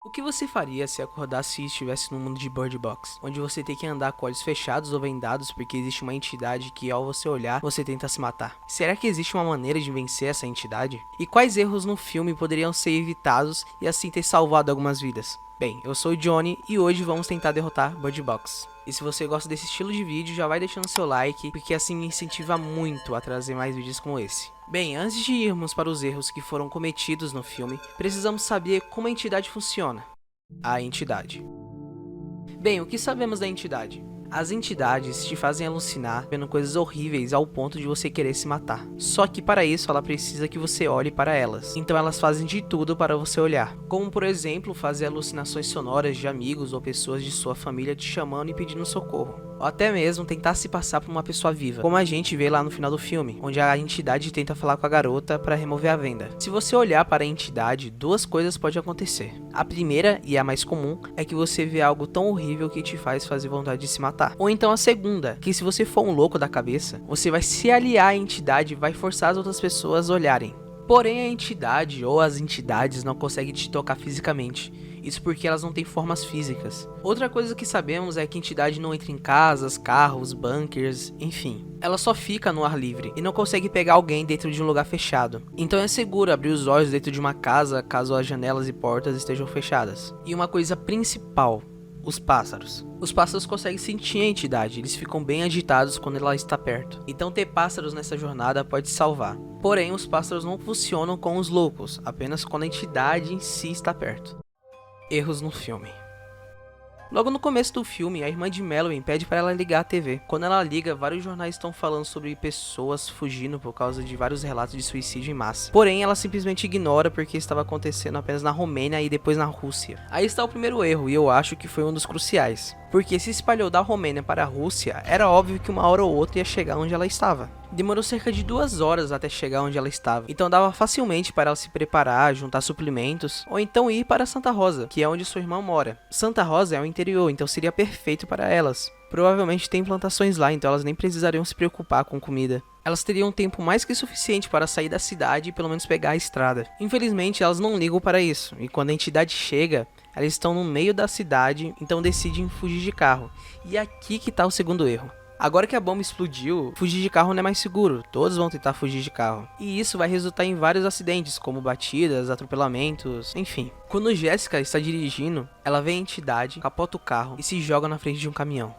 O que você faria se acordasse e estivesse no mundo de Bird Box, onde você tem que andar com olhos fechados ou vendados porque existe uma entidade que ao você olhar, você tenta se matar? Será que existe uma maneira de vencer essa entidade? E quais erros no filme poderiam ser evitados e assim ter salvado algumas vidas? Bem, eu sou o Johnny e hoje vamos tentar derrotar Bird Box. E se você gosta desse estilo de vídeo, já vai deixando seu like, porque assim me incentiva muito a trazer mais vídeos como esse. Bem, antes de irmos para os erros que foram cometidos no filme, precisamos saber como a entidade funciona. A entidade. Bem, o que sabemos da entidade? As entidades te fazem alucinar vendo coisas horríveis ao ponto de você querer se matar. Só que para isso ela precisa que você olhe para elas. Então elas fazem de tudo para você olhar. Como por exemplo, fazer alucinações sonoras de amigos ou pessoas de sua família te chamando e pedindo socorro. Ou até mesmo tentar se passar por uma pessoa viva, como a gente vê lá no final do filme, onde a entidade tenta falar com a garota para remover a venda. Se você olhar para a entidade, duas coisas podem acontecer. A primeira, e a mais comum, é que você vê algo tão horrível que te faz fazer vontade de se matar. Ou então a segunda, que se você for um louco da cabeça, você vai se aliar à entidade e vai forçar as outras pessoas a olharem. Porém, a entidade ou as entidades não conseguem te tocar fisicamente. Isso porque elas não têm formas físicas. Outra coisa que sabemos é que a entidade não entra em casas, carros, bunkers, enfim. Ela só fica no ar livre e não consegue pegar alguém dentro de um lugar fechado. Então é seguro abrir os olhos dentro de uma casa caso as janelas e portas estejam fechadas. E uma coisa principal: os pássaros. Os pássaros conseguem sentir a entidade, eles ficam bem agitados quando ela está perto. Então ter pássaros nessa jornada pode salvar. Porém, os pássaros não funcionam com os loucos, apenas quando a entidade em si está perto. Erros no filme. Logo no começo do filme, a irmã de Mallory pede para ela ligar a TV. Quando ela liga, vários jornais estão falando sobre pessoas fugindo por causa de vários relatos de suicídio em massa. Porém, ela simplesmente ignora porque estava acontecendo apenas na Romênia e depois na Rússia. Aí está o primeiro erro, e eu acho que foi um dos cruciais. Porque se espalhou da Romênia para a Rússia, era óbvio que uma hora ou outra ia chegar onde ela estava. Demorou cerca de 2 horas até chegar onde ela estava, então dava facilmente para ela se preparar, juntar suplementos, ou então ir para Santa Rosa, que é onde sua irmã mora. Santa Rosa é o interior, então seria perfeito para elas. Provavelmente tem plantações lá, então elas nem precisariam se preocupar com comida. Elas teriam tempo mais que suficiente para sair da cidade e pelo menos pegar a estrada. Infelizmente, elas não ligam para isso, e quando a entidade chega, elas estão no meio da cidade, então decidem fugir de carro. E aqui que está o segundo erro. Agora que a bomba explodiu, fugir de carro não é mais seguro, todos vão tentar fugir de carro. E isso vai resultar em vários acidentes, como batidas, atropelamentos, enfim. Quando Jessica está dirigindo, ela vê a entidade, capota o carro e se joga na frente de um caminhão.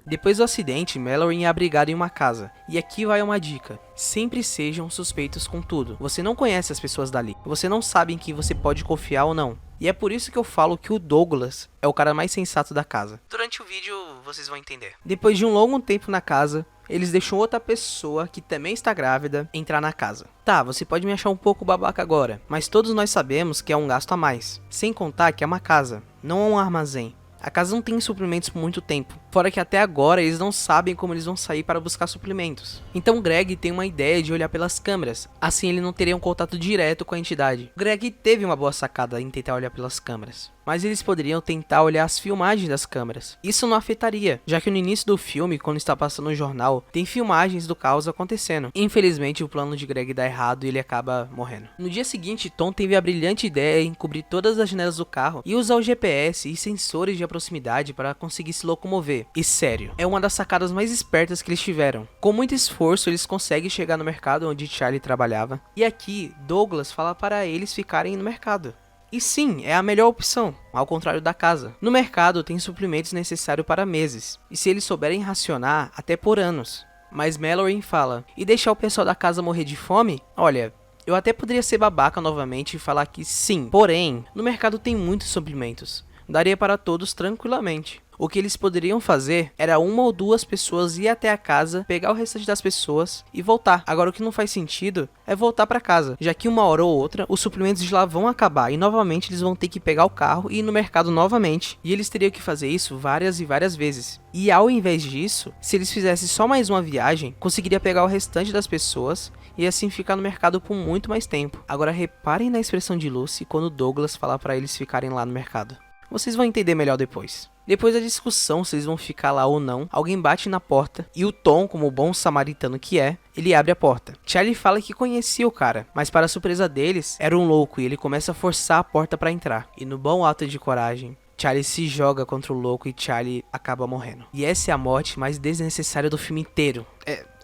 Depois do acidente, Mallory é abrigada em uma casa. E aqui vai uma dica: sempre sejam suspeitos com tudo. Você não conhece as pessoas dali, você não sabe em quem você pode confiar ou não. E é por isso que eu falo que o Douglas é o cara mais sensato da casa. Durante o vídeo vocês vão entender. Depois de um longo tempo na casa, eles deixam outra pessoa, que também está grávida, entrar na casa. Tá, você pode me achar um pouco babaca agora, mas todos nós sabemos que é um gasto a mais. Sem contar que é uma casa, não é um armazém. A casa não tem suprimentos por muito tempo, fora que até agora eles não sabem como eles vão sair para buscar suprimentos. Então Greg tem uma ideia de olhar pelas câmeras, assim ele não teria um contato direto com a entidade. Greg teve uma boa sacada em tentar olhar pelas câmeras, mas eles poderiam tentar olhar as filmagens das câmeras. Isso não afetaria, já que no início do filme, quando está passando no jornal, tem filmagens do caos acontecendo. Infelizmente o plano de Greg dá errado e ele acaba morrendo. No dia seguinte, Tom teve a brilhante ideia em cobrir todas as janelas do carro e usar o GPS e sensores de proximidade para conseguir se locomover. E sério, é uma das sacadas mais espertas que eles tiveram. Com muito esforço, eles conseguem chegar no mercado onde Charlie trabalhava. E aqui, Douglas fala para eles ficarem no mercado. E sim, é a melhor opção, ao contrário da casa. No mercado tem suprimentos necessários para meses, e se eles souberem racionar, até por anos. Mas Mallory fala: e deixar o pessoal da casa morrer de fome? Olha, eu até poderia ser babaca novamente e falar que sim, porém, no mercado tem muitos suprimentos. Daria para todos tranquilamente. O que eles poderiam fazer era uma ou duas pessoas ir até a casa, pegar o restante das pessoas e voltar. Agora o que não faz sentido é voltar para casa, já que uma hora ou outra os suprimentos de lá vão acabar e novamente eles vão ter que pegar o carro e ir no mercado novamente. E eles teriam que fazer isso várias e várias vezes. E ao invés disso, se eles fizessem só mais uma viagem, conseguiria pegar o restante das pessoas e assim ficar no mercado por muito mais tempo. Agora reparem na expressão de Lucy quando Douglas fala para eles ficarem lá no mercado. Vocês vão entender melhor depois. Depois da discussão se eles vão ficar lá ou não, alguém bate na porta e o Tom, como o bom samaritano que é, ele abre a porta. Charlie fala que conhecia o cara, mas para a surpresa deles, era um louco e ele começa a forçar a porta para entrar. E no bom ato de coragem, Charlie se joga contra o louco e Charlie acaba morrendo. E essa é a morte mais desnecessária do filme inteiro.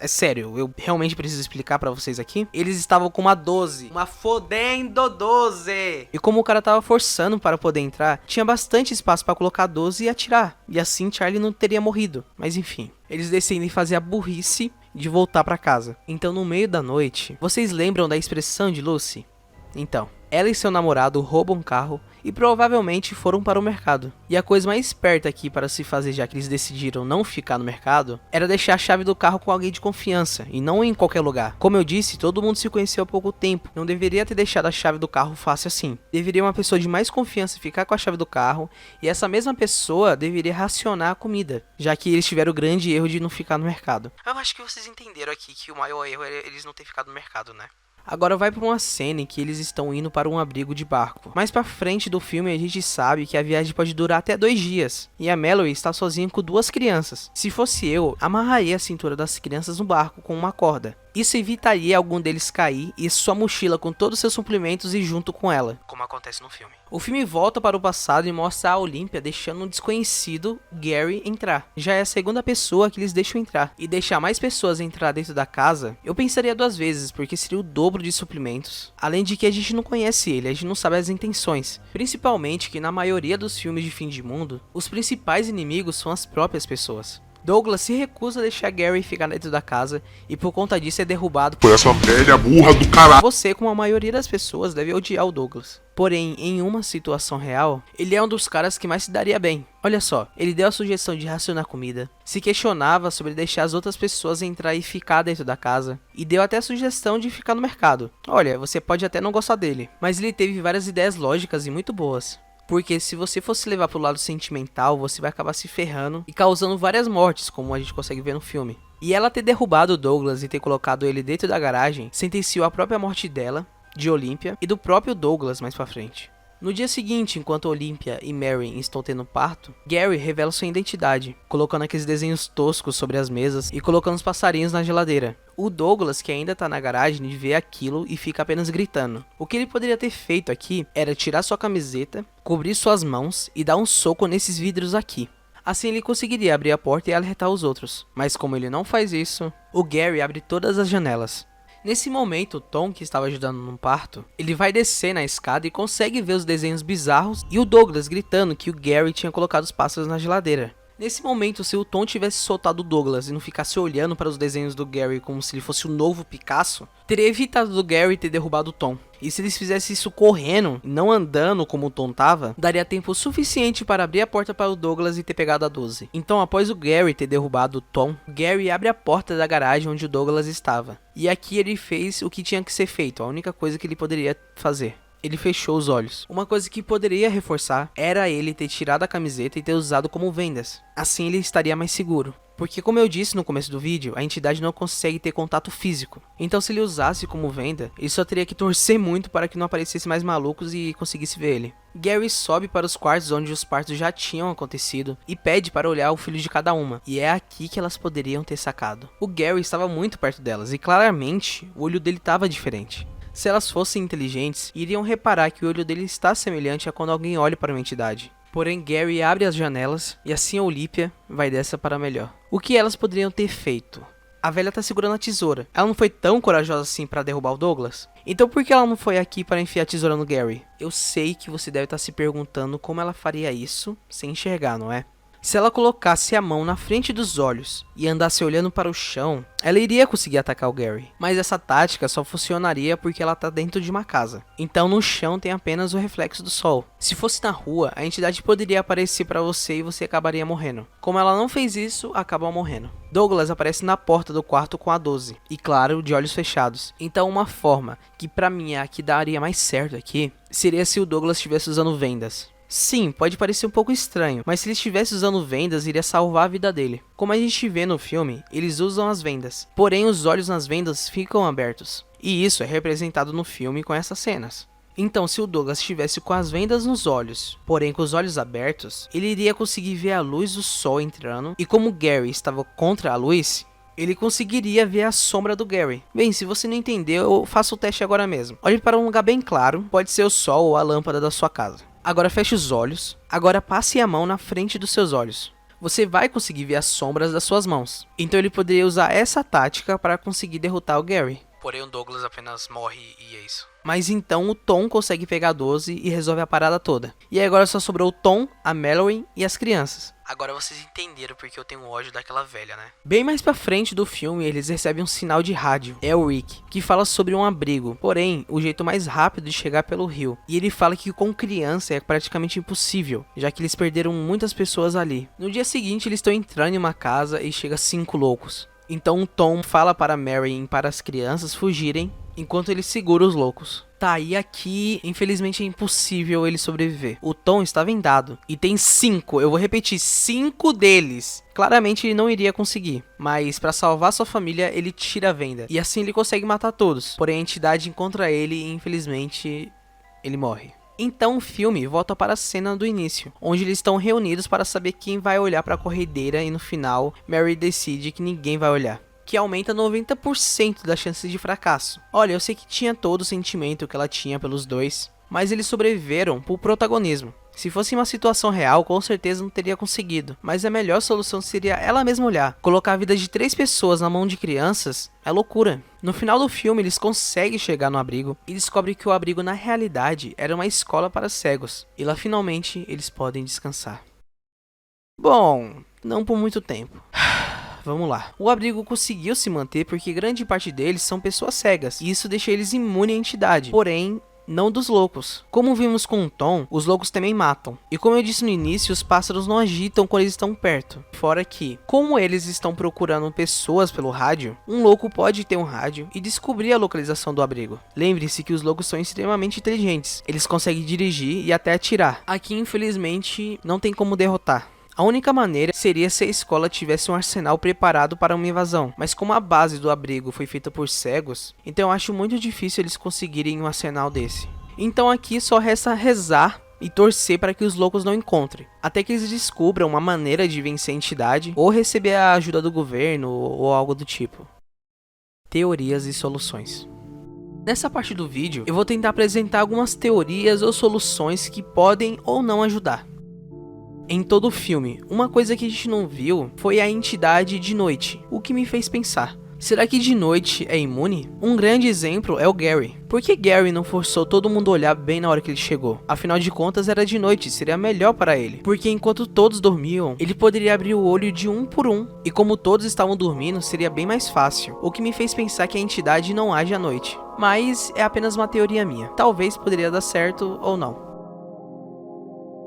É sério, eu realmente preciso explicar pra vocês aqui. Eles estavam com uma 12. Uma fodendo 12. E como o cara tava forçando para poder entrar, tinha bastante espaço pra colocar 12 e atirar. E assim Charlie não teria morrido. Mas enfim, eles decidem fazer a burrice de voltar pra casa. Então no meio da noite, vocês lembram da expressão de Lucy? Então, ela e seu namorado roubam um carro e provavelmente foram para o mercado. E a coisa mais esperta aqui para se fazer, já que eles decidiram não ficar no mercado, era deixar a chave do carro com alguém de confiança e não em qualquer lugar. Como eu disse, todo mundo se conheceu há pouco tempo, não deveria ter deixado a chave do carro fácil assim. Deveria uma pessoa de mais confiança ficar com a chave do carro e essa mesma pessoa deveria racionar a comida, já que eles tiveram o grande erro de não ficar no mercado. Eu acho que vocês entenderam aqui que o maior erro é eles não terem ficado no mercado, né? Agora vai para uma cena em que eles estão indo para um abrigo de barco. Mais pra frente do filme a gente sabe que a viagem pode durar até 2 dias. E a Mallory está sozinha com 2 crianças. Se fosse eu, amarraria a cintura das crianças no barco com uma corda. Isso evitaria algum deles cair e sua mochila com todos os seus suplementos ir junto com ela, como acontece no filme. O filme volta para o passado e mostra a Olympia deixando um desconhecido, Gary, entrar. Já é a segunda pessoa que eles deixam entrar. E deixar mais pessoas entrar dentro da casa, eu pensaria 2 vezes, porque seria o dobro de suplementos. Além de que a gente não conhece ele, a gente não sabe as intenções. Principalmente que na maioria dos filmes de fim de mundo, os principais inimigos são as próprias pessoas. Douglas se recusa a deixar Gary ficar dentro da casa e por conta disso é derrubado por essa velha burra do caralho. Você, como a maioria das pessoas, deve odiar o Douglas. Porém, em uma situação real, ele é um dos caras que mais se daria bem. Olha só, ele deu a sugestão de racionar comida, se questionava sobre deixar as outras pessoas entrar e ficar dentro da casa, e deu até a sugestão de ficar no mercado. Olha, você pode até não gostar dele, mas ele teve várias ideias lógicas e muito boas. Porque se você fosse levar pro lado sentimental, você vai acabar se ferrando e causando várias mortes, como a gente consegue ver no filme. E ela ter derrubado o Douglas e ter colocado ele dentro da garagem, sentenciou a própria morte dela, de Olympia, e do próprio Douglas mais pra frente. No dia seguinte, enquanto Olympia e Mary estão tendo parto, Gary revela sua identidade, colocando aqueles desenhos toscos sobre as mesas e colocando os passarinhos na geladeira. O Douglas, que ainda tá na garagem, vê aquilo e fica apenas gritando. O que ele poderia ter feito aqui era tirar sua camiseta, cobrir suas mãos e dar um soco nesses vidros aqui. Assim ele conseguiria abrir a porta e alertar os outros. Mas como ele não faz isso, o Gary abre todas as janelas. Nesse momento, Tom, que estava ajudando no parto, ele vai descer na escada e consegue ver os desenhos bizarros e o Douglas gritando que o Gary tinha colocado os pássaros na geladeira. Nesse momento, se o Tom tivesse soltado o Douglas e não ficasse olhando para os desenhos do Gary como se ele fosse o novo Picasso, teria evitado do Gary ter derrubado o Tom. E se eles fizessem isso correndo, não andando como o Tom tava, daria tempo suficiente para abrir a porta para o Douglas e ter pegado a 12. Então, após o Gary ter derrubado o Tom, Gary abre a porta da garagem onde o Douglas estava. E aqui ele fez o que tinha que ser feito, a única coisa que ele poderia fazer. Ele fechou os olhos. Uma coisa que poderia reforçar era ele ter tirado a camiseta e ter usado como vendas. Assim ele estaria mais seguro. Porque como eu disse no começo do vídeo, a entidade não consegue ter contato físico. Então se ele usasse como venda, ele só teria que torcer muito para que não aparecesse mais malucos e conseguisse ver ele. Gary sobe para os quartos onde os partos já tinham acontecido e pede para olhar o filho de cada uma. E é aqui que elas poderiam ter sacado. O Gary estava muito perto delas e claramente o olho dele estava diferente. Se elas fossem inteligentes, iriam reparar que o olho dele está semelhante a quando alguém olha para uma entidade. Porém, Gary abre as janelas e assim a Olympia vai dessa para melhor. O que elas poderiam ter feito? A velha tá segurando a tesoura. Ela não foi tão corajosa assim para derrubar o Douglas? Então por que ela não foi aqui para enfiar a tesoura no Gary? Eu sei que você deve estar se perguntando como ela faria isso sem enxergar, não é? Se ela colocasse a mão na frente dos olhos e andasse olhando para o chão, ela iria conseguir atacar o Gary. Mas essa tática só funcionaria porque ela está dentro de uma casa. Então no chão tem apenas o reflexo do sol. Se fosse na rua, a entidade poderia aparecer para você e você acabaria morrendo. Como ela não fez isso, acabou morrendo. Douglas aparece na porta do quarto com a 12. E claro, de olhos fechados. Então uma forma que pra mim é a que daria mais certo aqui, seria se o Douglas estivesse usando vendas. Sim, pode parecer um pouco estranho, mas se ele estivesse usando vendas, iria salvar a vida dele. Como a gente vê no filme, eles usam as vendas, porém os olhos nas vendas ficam abertos. E isso é representado no filme com essas cenas. Então, se o Douglas estivesse com as vendas nos olhos, porém com os olhos abertos, ele iria conseguir ver a luz do sol entrando, e como Gary estava contra a luz, ele conseguiria ver a sombra do Gary. Bem, se você não entendeu, eu faço o teste agora mesmo. Olhe para um lugar bem claro, pode ser o sol ou a lâmpada da sua casa. Agora feche os olhos, agora passe a mão na frente dos seus olhos. Você vai conseguir ver as sombras das suas mãos. Então ele poderia usar essa tática para conseguir derrotar o Gary. Porém o Douglas apenas morre e é isso. Mas então o Tom consegue pegar a 12 e resolve a parada toda. E aí agora só sobrou o Tom, a Mallory e as crianças. Agora vocês entenderam porque eu tenho ódio daquela velha, né? Bem mais pra frente do filme, eles recebem um sinal de rádio. É o Rick, que fala sobre um abrigo. Porém, o jeito mais rápido de chegar pelo rio. E ele fala que com criança é praticamente impossível, já que eles perderam muitas pessoas ali. No dia seguinte, eles estão entrando em uma casa e chega 5 loucos. Então o Tom fala para Mary e para as crianças fugirem, enquanto ele segura os loucos. Tá, e aqui, infelizmente é impossível ele sobreviver. O Tom está vendado, e tem 5, eu vou repetir, 5 deles. Claramente ele não iria conseguir, mas para salvar sua família, ele tira a venda. E assim ele consegue matar todos, porém a entidade encontra ele e infelizmente ele morre. Então o filme volta para a cena do início, onde eles estão reunidos para saber quem vai olhar para a corredeira e no final, Mary decide que ninguém vai olhar, que aumenta 90% das chances de fracasso. Olha, eu sei que tinha todo o sentimento que ela tinha pelos dois, mas eles sobreviveram por protagonismo. Se fosse uma situação real, com certeza não teria conseguido, mas a melhor solução seria ela mesma olhar. Colocar a vida de 3 pessoas na mão de crianças é loucura. No final do filme, eles conseguem chegar no abrigo e descobrem que o abrigo na realidade era uma escola para cegos. E lá finalmente eles podem descansar. Bom, não por muito tempo. Vamos lá. O abrigo conseguiu se manter porque grande parte deles são pessoas cegas, e isso deixa eles imunes à entidade. Porém, não dos loucos. Como vimos com o Tom, os loucos também matam. E como eu disse no início, os pássaros não agitam quando eles estão perto. Fora que, como eles estão procurando pessoas pelo rádio, um louco pode ter um rádio e descobrir a localização do abrigo. Lembre-se que os loucos são extremamente inteligentes. Eles conseguem dirigir e até atirar. Aqui, infelizmente, não tem como derrotar. A única maneira seria se a escola tivesse um arsenal preparado para uma invasão, mas como a base do abrigo foi feita por cegos, então eu acho muito difícil eles conseguirem um arsenal desse. Então aqui só resta rezar e torcer para que os loucos não encontrem, até que eles descubram uma maneira de vencer a entidade ou receber a ajuda do governo ou algo do tipo. Teorias e soluções. Nessa parte do vídeo, eu vou tentar apresentar algumas teorias ou soluções que podem ou não ajudar. Em todo o filme, uma coisa que a gente não viu foi a entidade de noite, o que me fez pensar. Será que de noite é imune? Um grande exemplo é o Gary. Por que Gary não forçou todo mundo a olhar bem na hora que ele chegou? Afinal de contas era de noite, seria melhor para ele. Porque enquanto todos dormiam, ele poderia abrir o olho de um por um. E como todos estavam dormindo, seria bem mais fácil. O que me fez pensar que a entidade não age à noite. Mas é apenas uma teoria minha. Talvez poderia dar certo ou não.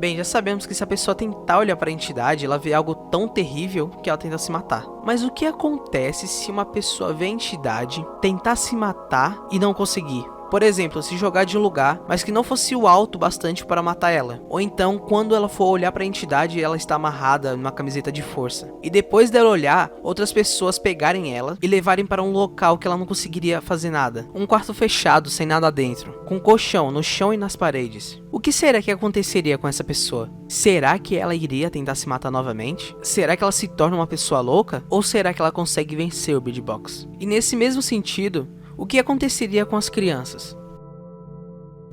Bem, já sabemos que se a pessoa tentar olhar para a entidade, ela vê algo tão terrível que ela tenta se matar. Mas o que acontece se uma pessoa vê a entidade, tentar se matar e não conseguir? Por exemplo, se jogar de um lugar, mas que não fosse o alto bastante para matar ela. Ou então, quando ela for olhar para a entidade, ela está amarrada numa camiseta de força. E depois dela olhar, outras pessoas pegarem ela e levarem para um local que ela não conseguiria fazer nada. Um quarto fechado, sem nada dentro. Com colchão no chão e nas paredes. O que será que aconteceria com essa pessoa? Será que ela iria tentar se matar novamente? Será que ela se torna uma pessoa louca? Ou será que ela consegue vencer o Bird Box? E nesse mesmo sentido, o que aconteceria com as crianças?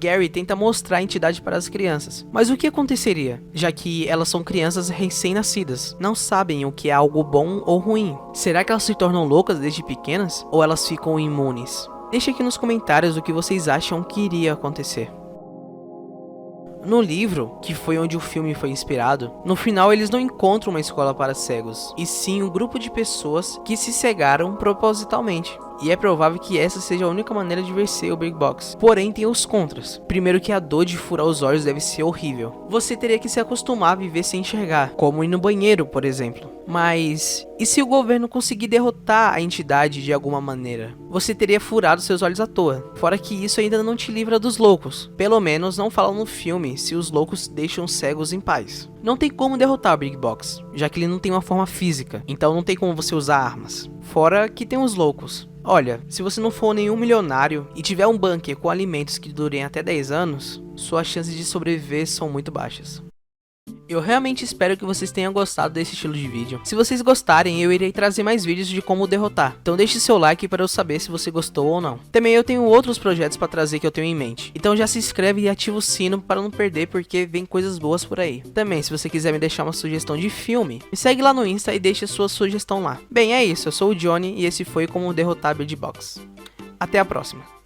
Gary tenta mostrar a entidade para as crianças, mas o que aconteceria? Já que elas são crianças recém-nascidas, não sabem o que é algo bom ou ruim. Será que elas se tornam loucas desde pequenas? Ou elas ficam imunes? Deixe aqui nos comentários o que vocês acham que iria acontecer. No livro, que foi onde o filme foi inspirado, no final eles não encontram uma escola para cegos, e sim um grupo de pessoas que se cegaram propositalmente. E é provável que essa seja a única maneira de vencer o Big Box. Porém, tem os contras. Primeiro que a dor de furar os olhos deve ser horrível. Você teria que se acostumar a viver sem enxergar, como ir no banheiro, por exemplo. Mas, e se o governo conseguir derrotar a entidade de alguma maneira? Você teria furado seus olhos à toa. Fora que isso ainda não te livra dos loucos. Pelo menos não falam no filme se os loucos deixam cegos em paz. Não tem como derrotar o Big Box, já que ele não tem uma forma física, então não tem como você usar armas. Fora que tem os loucos. Olha, se você não for nenhum milionário e tiver um bunker com alimentos que durem até 10 anos, suas chances de sobreviver são muito baixas. Eu realmente espero que vocês tenham gostado desse estilo de vídeo. Se vocês gostarem, eu irei trazer mais vídeos de como derrotar. Então deixe seu like para eu saber se você gostou ou não. Também eu tenho outros projetos para trazer que eu tenho em mente. Então já se inscreve e ativa o sino para não perder, porque vem coisas boas por aí. Também, se você quiser me deixar uma sugestão de filme, me segue lá no Insta e deixe a sua sugestão lá. Bem, é isso. Eu sou o Johnny e esse foi Como Derrotar Bird Box. Até a próxima.